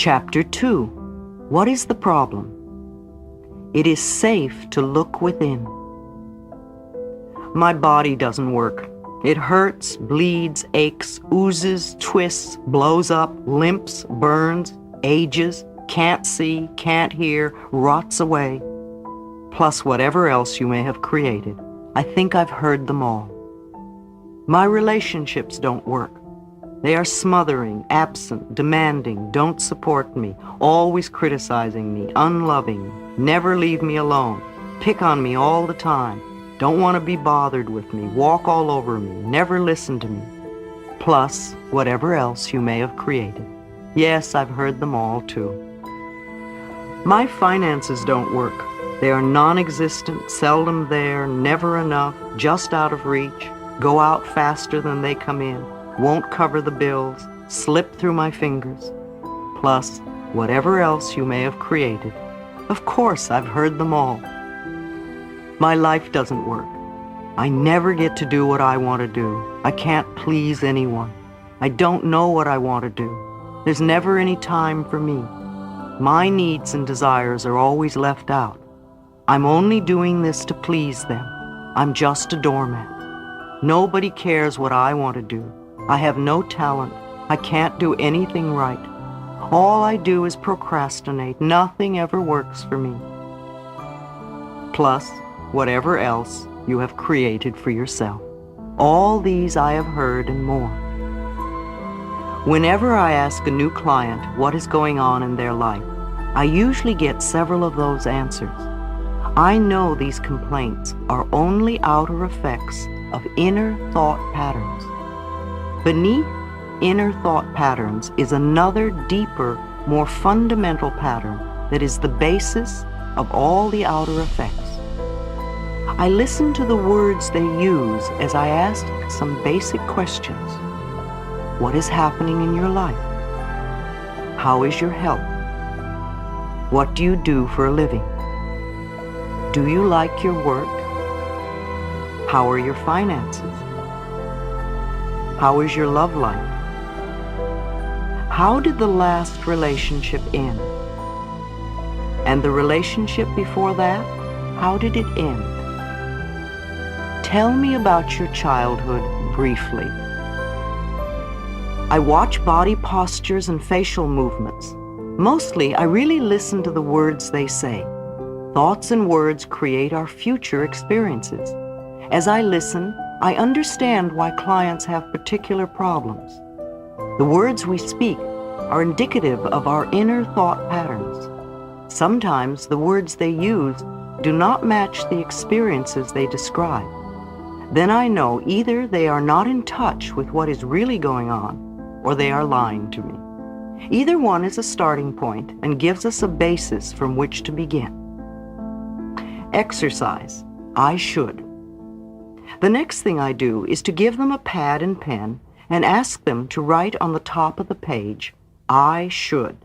Chapter 2. What is the problem? It is safe to look within. My body doesn't work. It hurts, bleeds, aches, oozes, twists, blows up, limps, burns, ages, can't see, can't hear, rots away. Plus whatever else you may have created. I think I've heard them all. My relationships don't work. They are smothering, absent, demanding, don't support me, always criticizing me, unloving, never leave me alone, pick on me all the time, don't want to be bothered with me, walk all over me, never listen to me. Plus whatever else you may have created. Yes, I've heard them all too. My finances don't work. They are non-existent, seldom there, never enough, just out of reach, go out faster than they come in, won't cover the bills, slip through my fingers. Plus whatever else you may have created. Of course, I've heard them all. My life doesn't work. I never get to do what I want to do. I can't please anyone. I don't know what I want to do. There's never any time for me. My needs and desires are always left out. I'm only doing this to please them. I'm just a doormat. Nobody cares what I want to do. I have no talent. I can't do anything right. All I do is procrastinate. Nothing ever works for me. Plus whatever else you have created for yourself. All these I have heard and more. Whenever I ask a new client what is going on in their life, I usually get several of those answers. I know these complaints are only outer effects of inner thought patterns. Beneath inner thought patterns is another deeper, more fundamental pattern that is the basis of all the outer effects. I listen to the words they use as I ask some basic questions. What is happening in your life? How is your health? What do you do for a living? Do you like your work? How are your finances? How is your love life? How did the last relationship end? And the relationship before that, how did it end? Tell me about your childhood briefly. I watch body postures and facial movements. Mostly, I really listen to the words they say. Thoughts and words create our future experiences. As I listen, I understand why clients have particular problems. The words we speak are indicative of our inner thought patterns. Sometimes the words they use do not match the experiences they describe. Then I know either they are not in touch with what is really going on, or they are lying to me. Either one is a starting point and gives us a basis from which to begin. Exercise. I should. The next thing I do is to give them a pad and pen and ask them to write on the top of the page, I should.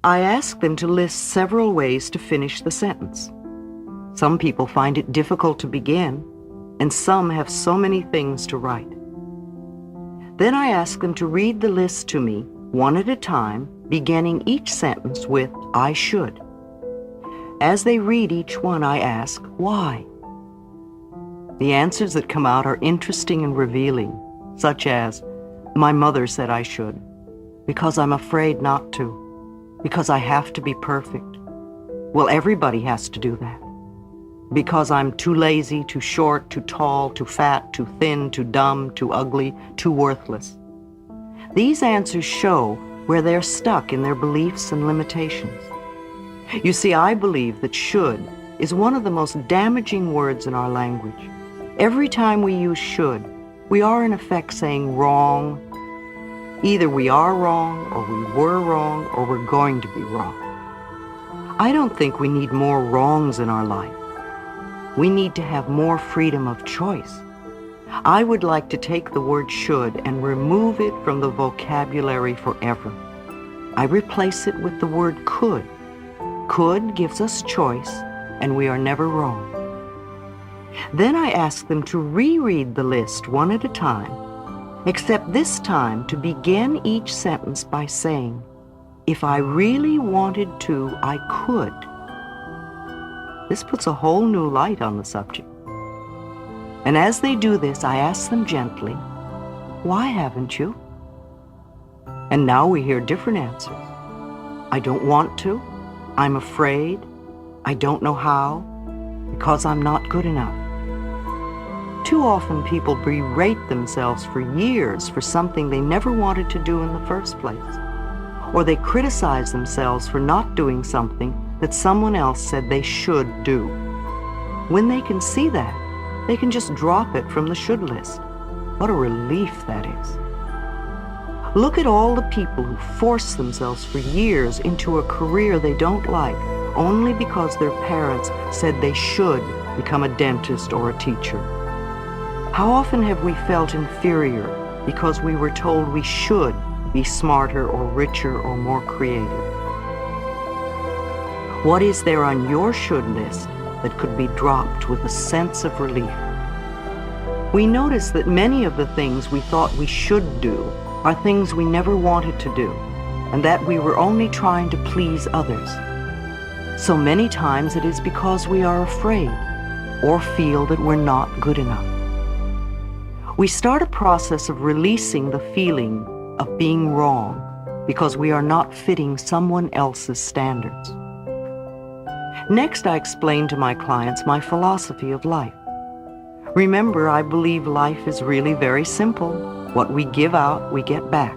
I ask them to list several ways to finish the sentence. Some people find it difficult to begin, and some have so many things to write. Then I ask them to read the list to me, one at a time, beginning each sentence with, I should. As they read each one, I ask, why? The answers that come out are interesting and revealing, such as, my mother said I should, because I'm afraid not to, because I have to be perfect. Well, everybody has to do that. Because I'm too lazy, too short, too tall, too fat, too thin, too dumb, too ugly, too worthless. These answers show where they're stuck in their beliefs and limitations. You see, I believe that should is one of the most damaging words in our language. Every time we use should, we are in effect saying wrong. Either we are wrong, or we were wrong, or we're going to be wrong. I don't think we need more wrongs in our life. We need to have more freedom of choice. I would like to take the word should and remove it from the vocabulary forever. I replace it with the word could. Could gives us choice, and we are never wrong. Then I ask them to reread the list one at a time, except this time to begin each sentence by saying, If I really wanted to, I could. This puts a whole new light on the subject. And as they do this, I ask them gently, why haven't you? And now we hear different answers. I don't want to. I'm afraid. I don't know how. Because I'm not good enough. Too often people berate themselves for years for something they never wanted to do in the first place. Or they criticize themselves for not doing something that someone else said they should do. When they can see that, they can just drop it from the should list. What a relief that is. Look at all the people who force themselves for years into a career they don't like only because their parents said they should become a dentist or a teacher. How often have we felt inferior because we were told we should be smarter or richer or more creative? What is there on your should list that could be dropped with a sense of relief? We notice that many of the things we thought we should do are things we never wanted to do, and that we were only trying to please others. So many times it is because we are afraid or feel that we're not good enough. We start a process of releasing the feeling of being wrong because we are not fitting someone else's standards. Next, I explain to my clients my philosophy of life. Remember, I believe life is really very simple. What we give out, we get back.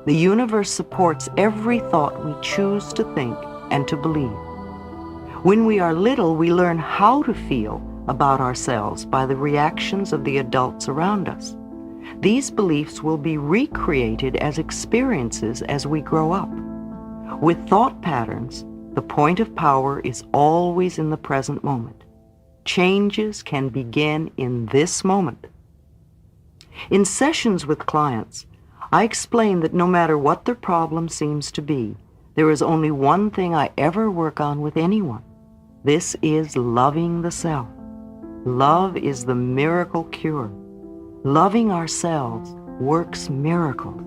The universe supports every thought we choose to think and to believe. When we are little, we learn how to feel about ourselves by the reactions of the adults around us. These beliefs will be recreated as experiences as we grow up. With thought patterns, the point of power is always in the present moment. Changes can begin in this moment. In sessions with clients, I explain that no matter what their problem seems to be, there is only one thing I ever work on with anyone. This is loving the self. Love is the miracle cure. Loving ourselves works miracles.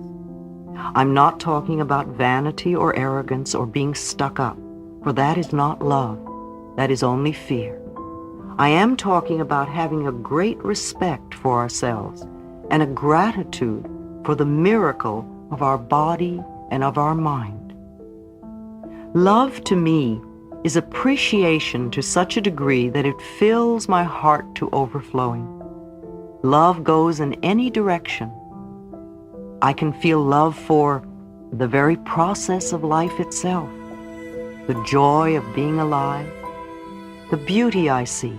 I'm not talking about vanity or arrogance or being stuck up, for that is not love. That is only fear. I am talking about having a great respect for ourselves and a gratitude for the miracle of our body and of our mind. Love to me is appreciation to such a degree that it fills my heart to overflowing. Love goes in any direction. I can feel love for the very process of life itself, the joy of being alive, the beauty I see,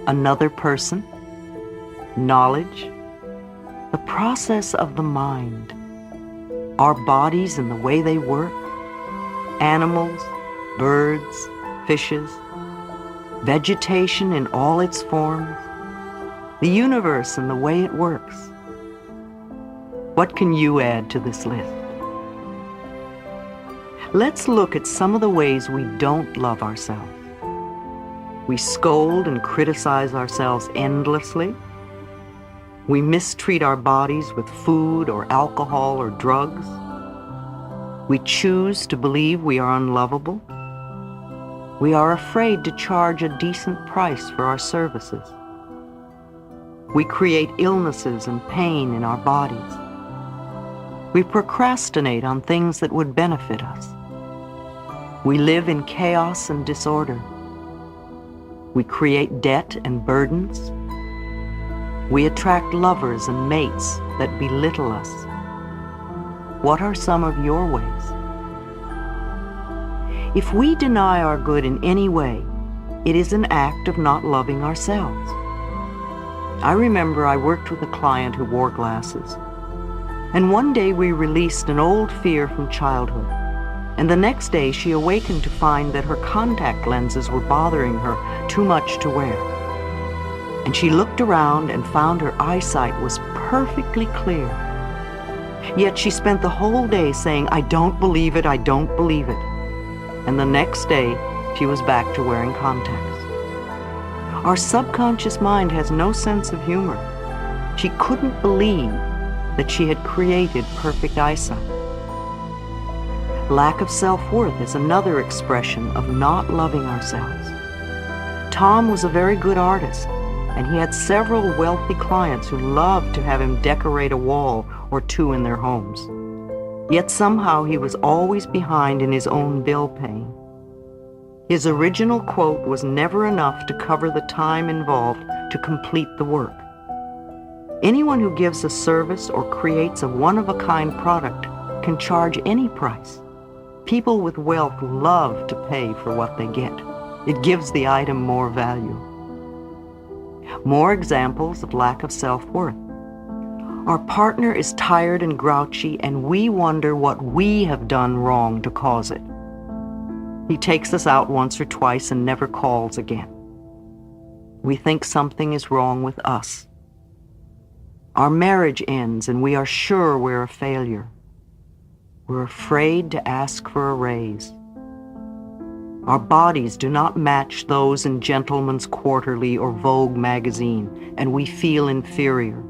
another person, knowledge, the process of the mind, our bodies and the way they work, animals, birds, fishes, vegetation in all its forms, the universe and the way it works. What can you add to this list? Let's look at some of the ways we don't love ourselves. We scold and criticize ourselves endlessly. We mistreat our bodies with food or alcohol or drugs. We choose to believe we are unlovable. We are afraid to charge a decent price for our services. We create illnesses and pain in our bodies. We procrastinate on things that would benefit us. We live in chaos and disorder. We create debt and burdens. We attract lovers and mates that belittle us. What are some of your ways? If we deny our good in any way, it is an act of not loving ourselves. I remember I worked with a client who wore glasses, and one day we released an old fear from childhood, and the next day she awakened to find that her contact lenses were bothering her too much to wear. And she looked around and found her eyesight was perfectly clear. Yet she spent the whole day saying, "I don't believe it, I don't believe it." And the next day, she was back to wearing contacts. Our subconscious mind has no sense of humor. She couldn't believe that she had created perfect eyesight. Lack of self-worth is another expression of not loving ourselves. Tom was a very good artist, and he had several wealthy clients who loved to have him decorate a wall or two in their homes. Yet somehow he was always behind in his own bill paying. His original quote was never enough to cover the time involved to complete the work. Anyone who gives a service or creates a one-of-a-kind product can charge any price. People with wealth love to pay for what they get. It gives the item more value. More examples of lack of self-worth. Our partner is tired and grouchy, and we wonder what we have done wrong to cause it. He takes us out once or twice and never calls again. We think something is wrong with us. Our marriage ends, and we are sure we're a failure. We're afraid to ask for a raise. Our bodies do not match those in Gentleman's Quarterly or Vogue magazine, and we feel inferior.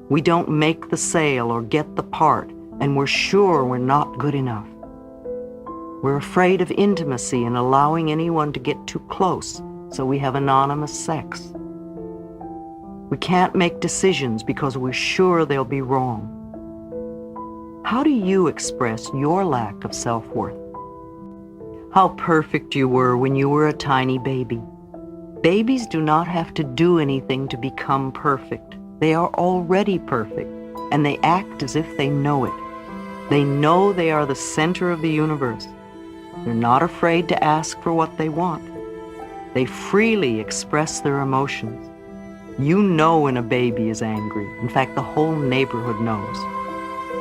We don't make the sale or get the part, and we're sure we're not good enough. We're afraid of intimacy and allowing anyone to get too close, so we have anonymous sex. We can't make decisions because we're sure they'll be wrong. How do you express your lack of self-worth? How perfect you were when you were a tiny baby. Babies do not have to do anything to become perfect. They are already perfect, and they act as if they know it. They know they are the center of the universe. They're not afraid to ask for what they want. They freely express their emotions. You know when a baby is angry. In fact, the whole neighborhood knows.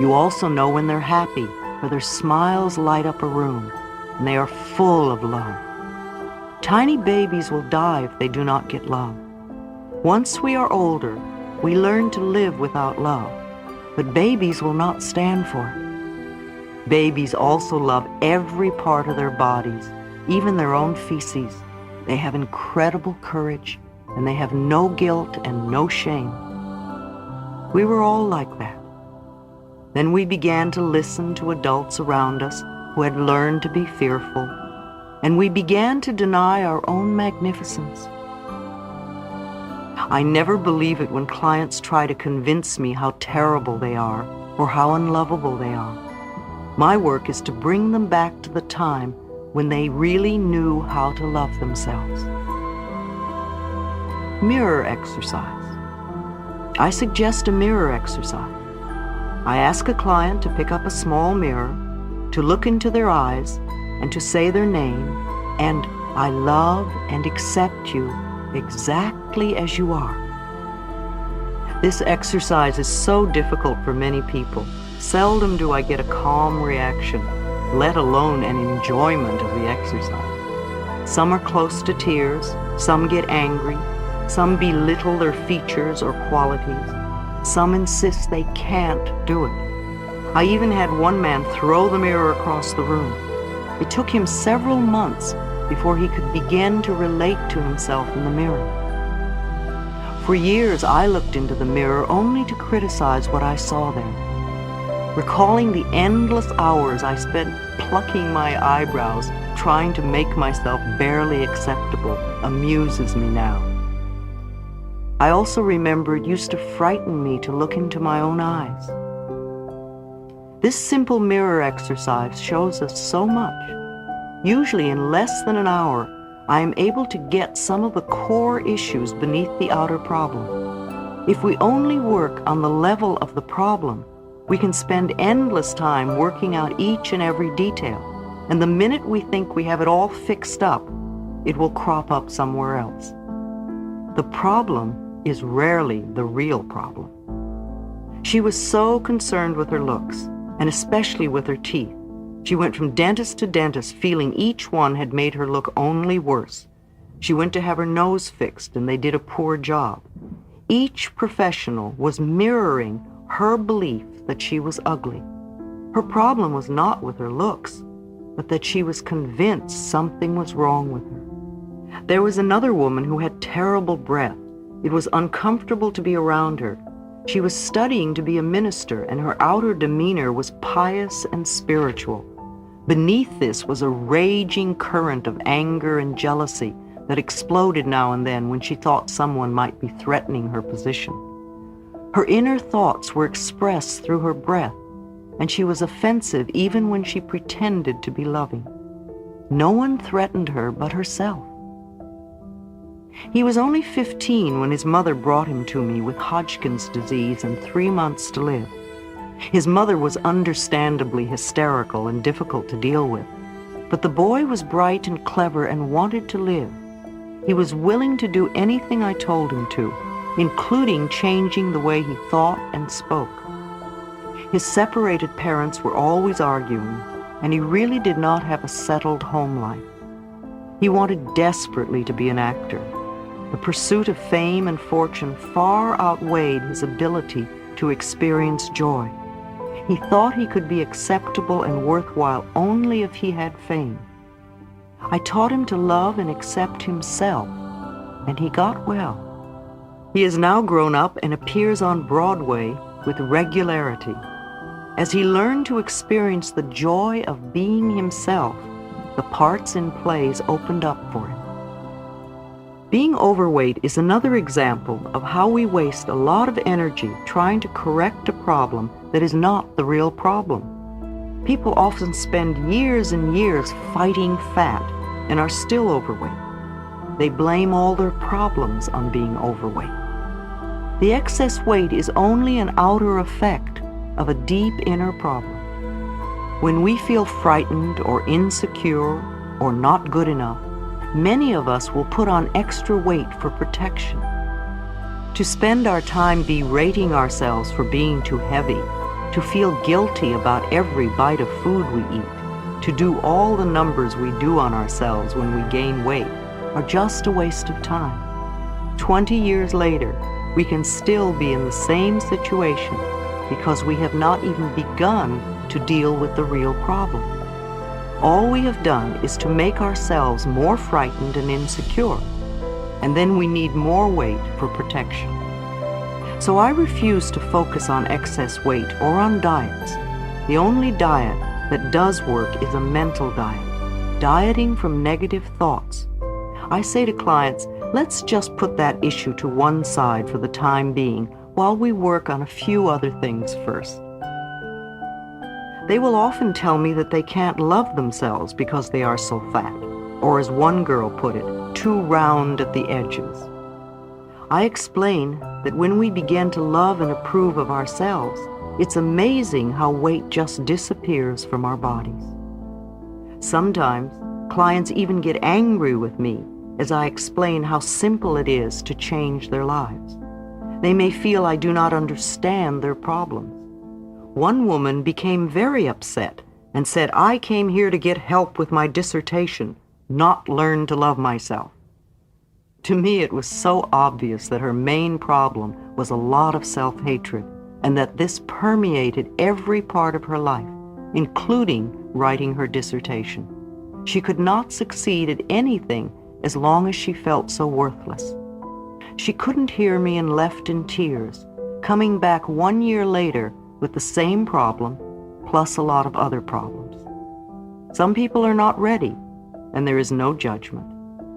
You also know when they're happy, for their smiles light up a room, and they are full of love. Tiny babies will die if they do not get love. Once we are older, we learn to live without love, but babies will not stand for it. Babies also love every part of their bodies, even their own feces. They have incredible courage, and they have no guilt and no shame. We were all like that. Then we began to listen to adults around us who had learned to be fearful, and we began to deny our own magnificence. I never believe it when clients try to convince me how terrible they are or how unlovable they are. My work is to bring them back to the time when they really knew how to love themselves. Mirror exercise. I suggest a mirror exercise. I ask a client to pick up a small mirror, to look into their eyes, and to say their name, and I love and accept you exactly as you are. This exercise is so difficult for many people. Seldom do I get a calm reaction, let alone an enjoyment of the exercise. Some are close to tears, some get angry, some belittle their features or qualities. Some insist they can't do it. I even had one man throw the mirror across the room. It took him several months before he could begin to relate to himself in the mirror. For years, I looked into the mirror only to criticize what I saw there. Recalling the endless hours I spent plucking my eyebrows, trying to make myself barely acceptable, amuses me now. I also remember it used to frighten me to look into my own eyes. This simple mirror exercise shows us so much. Usually in less than an hour, I am able to get some of the core issues beneath the outer problem. If we only work on the level of the problem, we can spend endless time working out each and every detail, and the minute we think we have it all fixed up, it will crop up somewhere else. The problem is rarely the real problem. She was so concerned with her looks, and especially with her teeth. She went from dentist to dentist, feeling each one had made her look only worse. She went to have her nose fixed, and they did a poor job. Each professional was mirroring her belief that she was ugly. Her problem was not with her looks, but that she was convinced something was wrong with her. There was another woman who had terrible breath. It was uncomfortable to be around her. She was studying to be a minister, and her outer demeanor was pious and spiritual. Beneath this was a raging current of anger and jealousy that exploded now and then when she thought someone might be threatening her position. Her inner thoughts were expressed through her breath, and she was offensive even when she pretended to be loving. No one threatened her but herself. He was only 15 when his mother brought him to me with Hodgkin's disease and 3 months to live. His mother was understandably hysterical and difficult to deal with, but the boy was bright and clever and wanted to live. He was willing to do anything I told him to, including changing the way he thought and spoke. His separated parents were always arguing, and he really did not have a settled home life. He wanted desperately to be an actor. The pursuit of fame and fortune far outweighed his ability to experience joy. He thought he could be acceptable and worthwhile only if he had fame. I taught him to love and accept himself, and he got well. He is now grown up and appears on Broadway with regularity. As he learned to experience the joy of being himself, the parts in plays opened up for him. Being overweight is another example of how we waste a lot of energy trying to correct a problem that is not the real problem. People often spend years and years fighting fat and are still overweight. They blame all their problems on being overweight. The excess weight is only an outer effect of a deep inner problem. When we feel frightened or insecure or not good enough, many of us will put on extra weight for protection. To spend our time berating ourselves for being too heavy, to feel guilty about every bite of food we eat, to do all the numbers we do on ourselves when we gain weight, are just a waste of time. 20 years later, we can still be in the same situation because we have not even begun to deal with the real problem. All we have done is to make ourselves more frightened and insecure, and then we need more weight for protection. So I refuse to focus on excess weight or on diets. The only diet that does work is a mental diet, dieting from negative thoughts. I say to clients, let's just put that issue to one side for the time being while we work on a few other things first. They will often tell me that they can't love themselves because they are so fat, or as one girl put it, too round at the edges. I explain that when we begin to love and approve of ourselves, it's amazing how weight just disappears from our bodies. Sometimes, clients even get angry with me as I explain how simple it is to change their lives. They may feel I do not understand their problems. One woman became very upset and said, I came here to get help with my dissertation, not learn to love myself. To me, it was so obvious that her main problem was a lot of self-hatred, and that this permeated every part of her life, including writing her dissertation. She could not succeed at anything as long as she felt so worthless. She couldn't hear me and left in tears, coming back 1 year later with the same problem, plus a lot of other problems. Some people are not ready, and there is no judgment.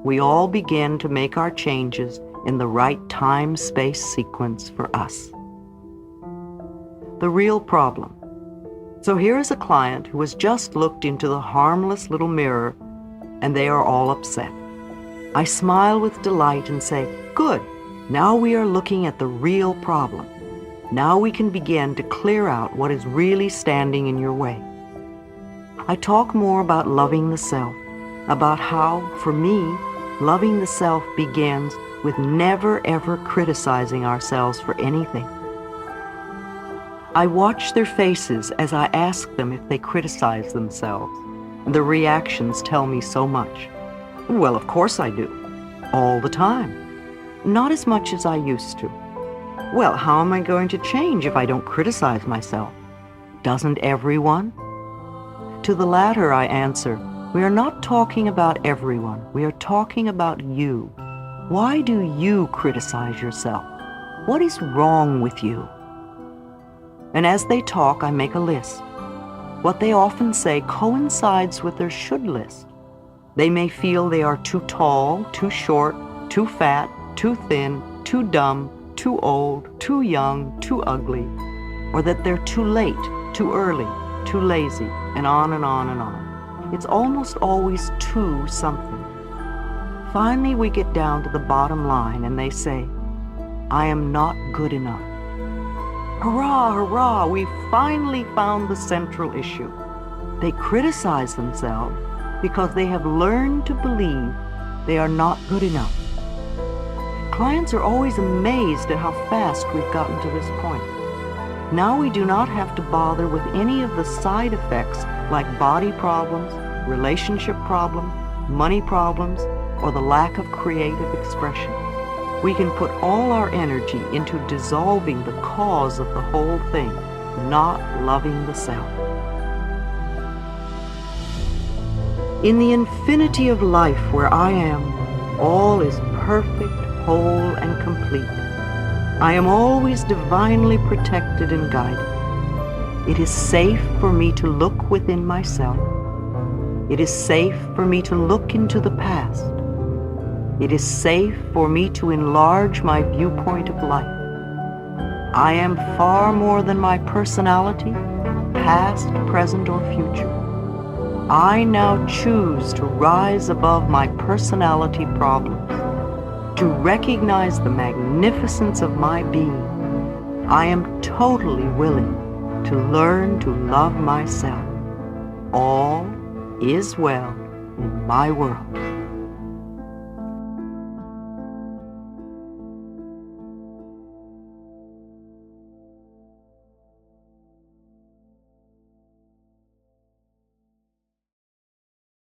We all begin to make our changes in the right time-space sequence for us. The real problem. So here is a client who has just looked into the harmless little mirror, and they are all upset. I smile with delight and say, good, now we are looking at the real problem. Now we can begin to clear out what is really standing in your way. I talk more about loving the self, about how, for me, loving the self begins with never ever criticizing ourselves for anything. I watch their faces as I ask them if they criticize themselves, and their reactions tell me so much. Well, of course I do. All the time. Not as much as I used to. Well, how am I going to change if I don't criticize myself? Doesn't everyone? To the latter, I answer, we are not talking about everyone. We are talking about you. Why do you criticize yourself? What is wrong with you? And as they talk, I make a list. What they often say coincides with their should list. They may feel they are too tall, too short, too fat, too thin, too dumb, too old, too young, too ugly, or that they're too late, too early, too lazy, and on and on and on. It's almost always too something. Finally, we get down to the bottom line and they say, I am not good enough. Hurrah, hurrah, we finally found the central issue. They criticize themselves because they have learned to believe they are not good enough. Clients are always amazed at how fast we've gotten to this point. Now we do not have to bother with any of the side effects like body problems, relationship problems, money problems, or the lack of creative expression. We can put all our energy into dissolving the cause of the whole thing, not loving the self. In the infinity of life where I am, all is perfect, whole, and complete. I am always divinely protected and guided. It is safe for me to look within myself. It is safe for me to look into the past. It is safe for me to enlarge my viewpoint of life. I am far more than my personality, past, present, or future. I now choose to rise above my personality problems, to recognize the magnificence of my being. I am totally willing to learn to love myself. All is well in my world.